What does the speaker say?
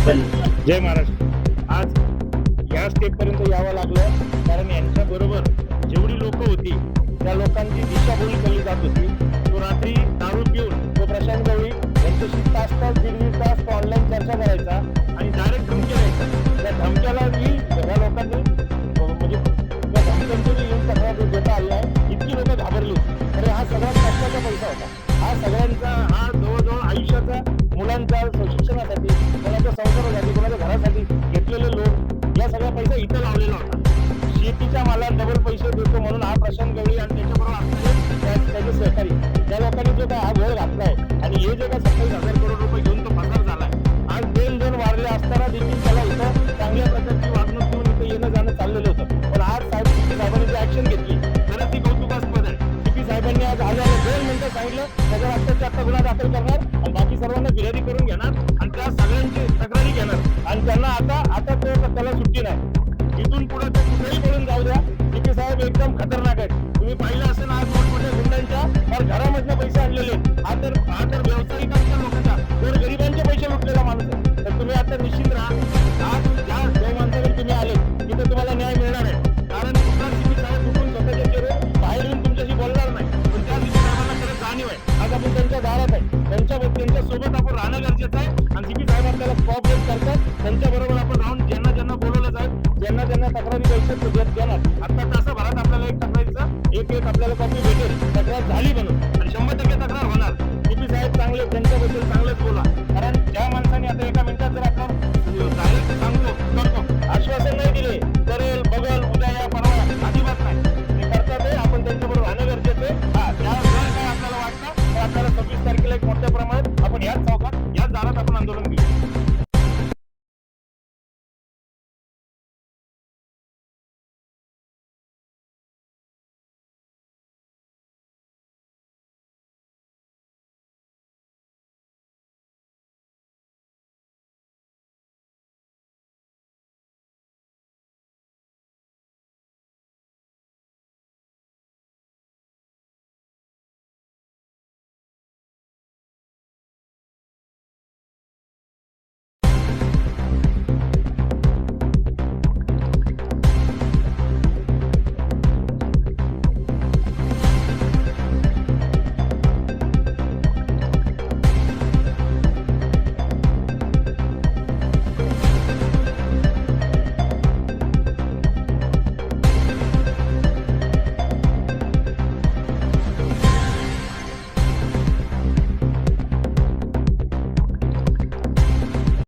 जय महाराष्ट्र. आज या स्टेपपर्यंत यावं लागलं कारण यांच्याबरोबर जेवढी लोक होती त्या लोकांची दिशाभूल केली जात होती. तो रात्री दारू पिऊन तो प्रशांत गवळी यांच्याशी तास तास दीड तास तो ऑनलाईन चर्चा करायचा आणि डायरेक्ट धमकी द्यायचा. त्या धमक्याला मी या लोकांनी म्हणजे त्या धमक्यांची येऊन तक्रार देता आली आहे. इतकी लोक घाबरली. तर हा सगळ्यात कष्टाचा पैसा होता. हा सगळ्यांचा हा जवळजवळ आयुष्याचा मुलांच्या शिक्षणासाठी कोणाच्या संसारासाठी कोणाच्या घरासाठी घेतलेले लोक या सगळा पैसा इथं लावलेला होता. शेतीच्या मालाला डबल पैसे देतो म्हणून हा प्रशांत गवळी आणि त्याच्याबरोबर असणारे त्याचे सहकारी त्या लोकांनी जो काय हा घोळ घातलाय आणि हे जे काय 27,000 करोड रुपये घेऊन तो पसार झालाय. आज 2 जण वारले असताना देखील त्याला इथं चांगल्या प्रकारची वागणूक देऊन इथं येणं जाणं चाललेलं होतं. पण आज साहेबांनी जी ऍक्शन घेतली तरच ती कौतुकास्पद आहे. सीपी साहेबांनी आज आल्याला 2 मिनिटं सांगितलं त्याच्यावर आत्ताच्या गुन्हा दाखल करणार आणि बाकी सर्वांना फिर्यादी करून घेणार आणि त्या सगळ्यांची तक्रारी घेणार आणि त्यांना आता त्याला सुट्टी नाही. इथून पुढे ते कुठेही बोलून जाऊ द्या. सीपी साहेब एकदम खतरनाक आहेत. तुम्ही पाहिलं असेल आज मोठमोठ्या गुंडांच्या तर घरामधनं पैसे आणलेले. हा तर व्यावसायिकांच्या लोकांचा तर गरिबांचे पैसे लुटलेला माणूस आहे. तर तुम्ही आता निश्चित राहा. आज ज्या माणसाकडे तुम्ही आले तिथे तुम्हाला न्याय मिळणार आहे. कारण कुठला सीपी साहेब उठून स्वतःच्या चेहरे बाहेर येऊन तुमच्याशी बोलणार नाही. पण त्या सीपी साहेबांना खरंच जाणीव आहे. आज आपण त्यांच्या दारात आहे. त्यांच्या सोबत आपण राहणं गरजेचं आहे आणि सीपी साहेब आपल्याला कोऑपरेट करतात. त्यांच्याबरोबर आपण राहून ज्यांना बोलवलं जाईल ज्यांना तक्रारी द्यायचं देणार. आता तासाभरात आपल्याला एक तक्रारीचं एक आपल्याला कॉपी भेटेल. तक्रार झाली म्हणून आणि 100% तक्रार होणार. सीपी साहेब चांगले त्यांच्याबद्दल चांगलं